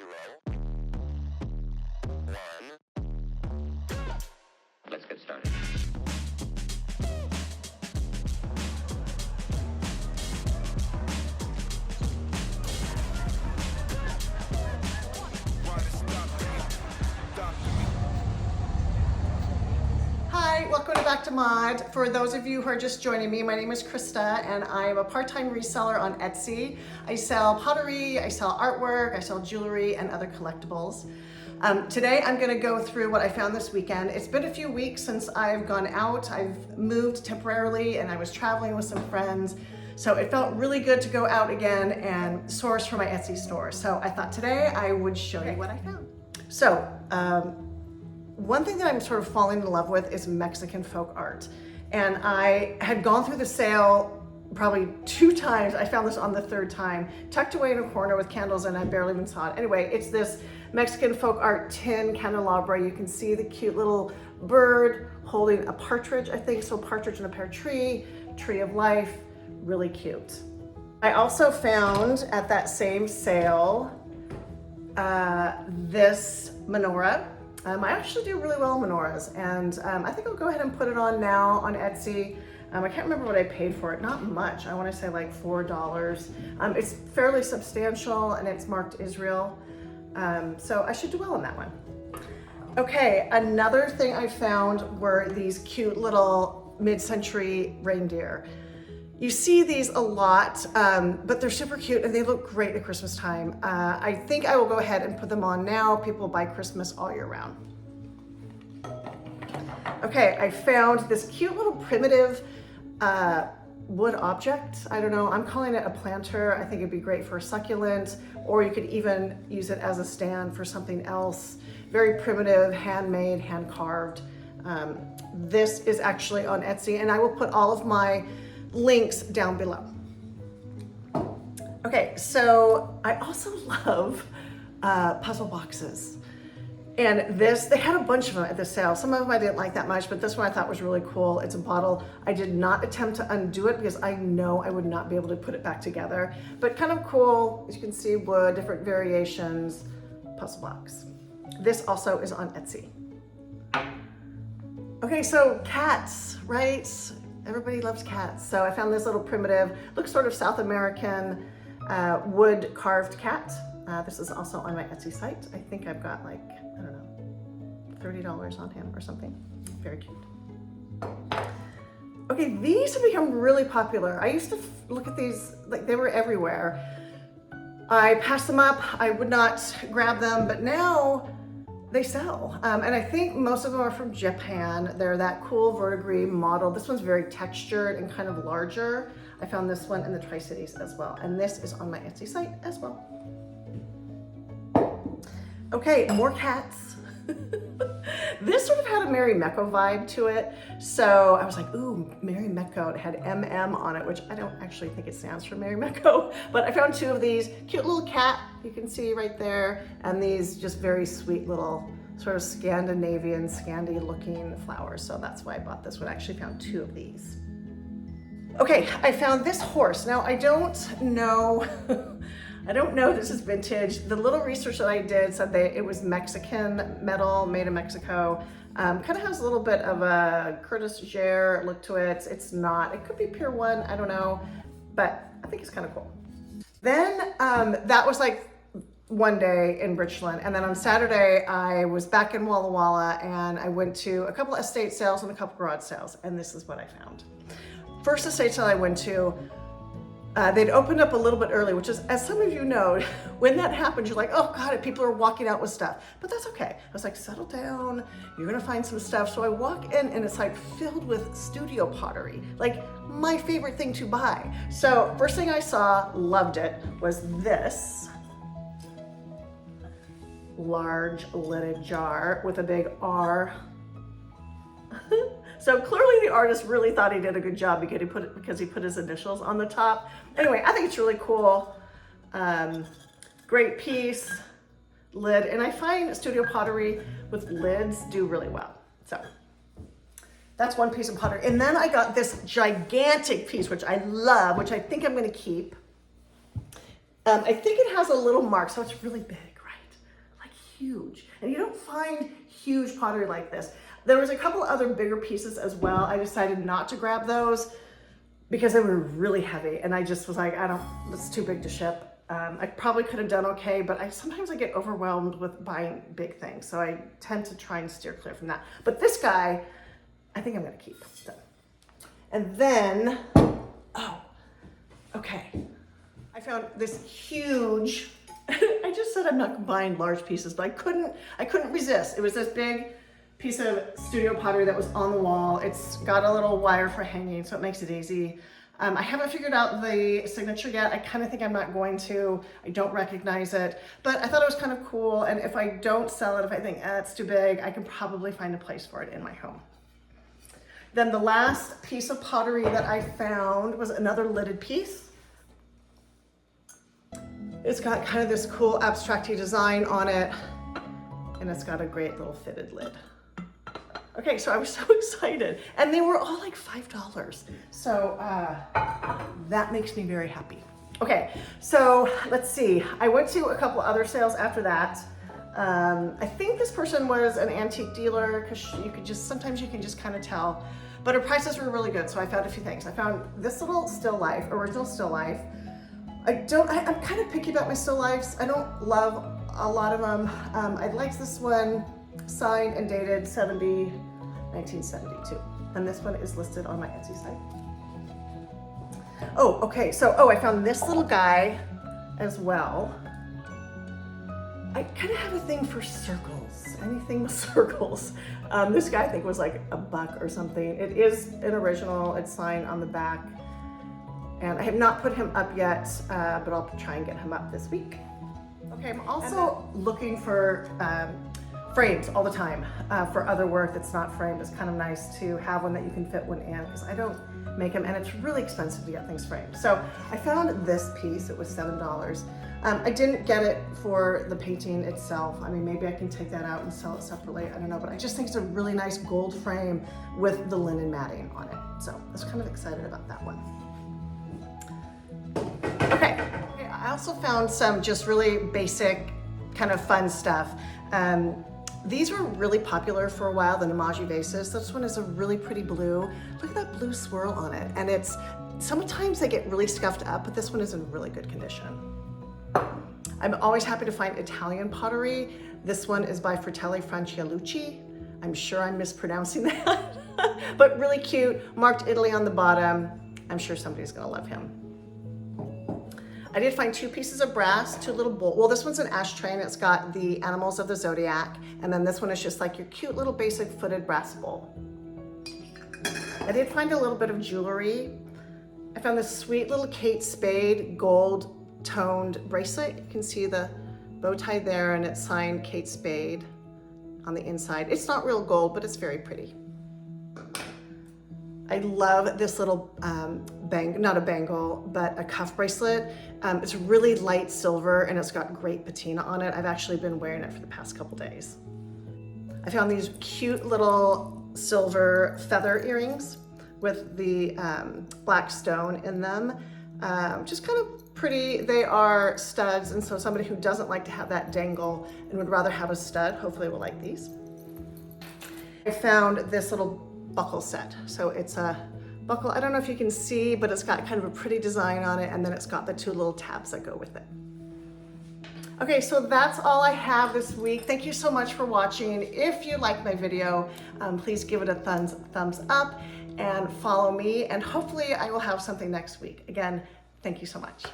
1. Let's get started. Hi, welcome back to Mod. For those of you who are just joining me, my name is Krista and I am a part-time reseller on Etsy. I sell pottery, I sell artwork, I sell jewelry and other collectibles. Today I'm going to go through what I found this weekend. It's been a few weeks since I've gone out. I've moved temporarily and I was traveling with some friends. So it felt really good to go out again and source for my Etsy store. So I thought today I would show you what I found. So, one thing that I'm sort of falling in love with is Mexican folk art. And I had gone through the sale probably 2 times. I found this on the 3rd time, tucked away in a corner with candles and I barely even saw it. Anyway, it's this Mexican folk art tin candelabra. You can see the cute little bird holding a partridge, I think. So partridge in a pear tree, tree of life, really cute. I also found at that same sale, this menorah. I actually do really well in menorahs, and I think I'll go ahead and put it on now on Etsy. I can't remember what I paid for it, not much. I want to say like $4. It's fairly substantial and it's marked Israel, so I should do well on that one. Okay, another thing I found were these cute little mid-century reindeer. You see these a lot, but they're super cute and they look great at Christmas time. I think I will go ahead and put them on now. People buy Christmas all year round. Okay, I found this cute little primitive wood object. I don't know, I'm calling it a planter. I think it'd be great for a succulent, or you could even use it as a stand for something else. Very primitive, handmade, hand carved. This is actually on Etsy and I will put all of my links down below. Okay, so I also love puzzle boxes. And this, they had a bunch of them at the sale. Some of them I didn't like that much, but this one I thought was really cool. It's a bottle. I did not attempt to undo it because I know I would not be able to put it back together. But kind of cool, as you can see, wood, different variations, puzzle box. This also is on Etsy. Okay, so cats, right? Everybody loves cats. So I found this little primitive, looks sort of South American wood carved cat. This is also on my Etsy site. I think I've got like, I don't know, $30 on him or something. Very cute. Okay, these have become really popular. I used to look at these, like they were everywhere. I passed them up, I would not grab them, but now they sell. And I think most of them are from Japan. They're that cool verdigris model. This one's very textured and kind of larger. I found this one in the Tri-Cities as well. And this is on my Etsy site as well. Okay, more cats. This sort of had a Mary Mecco vibe to it. So I was like, ooh, Mary Mecco. It had MM on it, which I don't actually think it stands for Mary Mecco, but I found 2 of these. Cute little cat, you can see right there. And these just very sweet little sort of Scandinavian, Scandi looking flowers. So that's why I bought this one. I actually found 2 of these. Okay, I found this horse. Now I don't know, this is vintage. The little research that I did said that it was Mexican metal, made in Mexico. Kind of has a little bit of a Curtis Gere look to it. It's not, it could be Pure One, I don't know, but I think it's kind of cool. Then that was like one day in Richland. And then on Saturday, I was back in Walla Walla and I went to a couple of estate sales and a couple garage sales. And this is what I found. First estate sale I went to, they'd opened up a little bit early, which is, as some of you know, when that happens, you're like, oh God, people are walking out with stuff. But that's okay. I was like, settle down, you're gonna find some stuff. So I walk in and it's like filled with studio pottery, like my favorite thing to buy. So first thing I saw, loved it, was this large lidded jar with a big R. So clearly the artist really thought he did a good job because he put his initials on the top. Anyway, I think it's really cool. Great piece, lid, and I find studio pottery with lids do really well. So that's one piece of pottery. And then I got this gigantic piece, which I love, which I think I'm gonna keep. I think it has a little mark, so it's really big, right? huge. And you don't find huge pottery like this. There was a couple other bigger pieces as well. I decided not to grab those because they were really heavy. And I just was like, it's too big to ship. I probably could have done okay, but sometimes I get overwhelmed with buying big things. So I tend to try and steer clear from that. But this guy, I think I'm gonna keep. So. And then, okay. I found this huge, I just said I'm not buying large pieces, but I couldn't resist. It was this big piece of studio pottery that was on the wall. It's got a little wire for hanging, so it makes it easy. I haven't figured out the signature yet. I kind of think I'm not going to. I don't recognize it, but I thought it was kind of cool. And if I don't sell it, if I think it's too big, I can probably find a place for it in my home. Then the last piece of pottery that I found was another lidded piece. It's got kind of this cool abstracty design on it, and it's got a great little fitted lid. Okay, so I was so excited, and they were all like $5. So that makes me very happy. Okay, so let's see. I went to a couple other sales after that. I think this person was an antique dealer because sometimes you can just kind of tell, but her prices were really good. So I found a few things. I found this little still life, original still life. I'm kind of picky about my still lifes. I don't love a lot of them. I liked this one, signed and dated 1972. And this one is listed on my Etsy site. Oh, okay, so, I found this little guy as well. I kind of have a thing for circles, anything with circles. This guy I think was like $1 or something. It is an original, it's signed on the back. And I have not put him up yet, but I'll try and get him up this week. Okay, I'm also looking for frames all the time for other work that's not framed. It's kind of nice to have one that you can fit one in because I don't make them and it's really expensive to get things framed. So I found this piece, it was $7. I didn't get it for the painting itself. I mean, maybe I can take that out and sell it separately, I don't know, but I just think it's a really nice gold frame with the linen matting on it. So I was kind of excited about that one. Okay, I also found some just really basic kind of fun stuff. These were really popular for a while, the Namaji vases. This one is a really pretty blue. Look at that blue swirl on it. And sometimes they get really scuffed up, but this one is in really good condition. I'm always happy to find Italian pottery. This one is by Fratelli Francialucci. I'm sure I'm mispronouncing that, but really cute, marked Italy on the bottom. I'm sure somebody's gonna love him. I did find 2 pieces of brass, 2 little bowls. Well, this one's an ashtray and it's got the animals of the zodiac. And then this one is just like your cute little basic footed brass bowl. I did find a little bit of jewelry. I found this sweet little Kate Spade gold toned bracelet. You can see the bow tie there and it's signed Kate Spade on the inside. It's not real gold, but it's very pretty. I love this little not a bangle, but a cuff bracelet. It's really light silver and it's got great patina on it. I've actually been wearing it for the past couple days. I found these cute little silver feather earrings with the black stone in them. Just kind of pretty. They are studs, and so somebody who doesn't like to have that dangle and would rather have a stud, hopefully will like these. I found this little buckle set. So it's a buckle, I don't know if you can see, but it's got kind of a pretty design on it, and then it's got the 2 little tabs that go with it. Okay, so that's all I have this week. Thank you so much for watching. If you like my video, please give it a thumbs up and follow me, and hopefully I will have something next week. Again, thank you so much.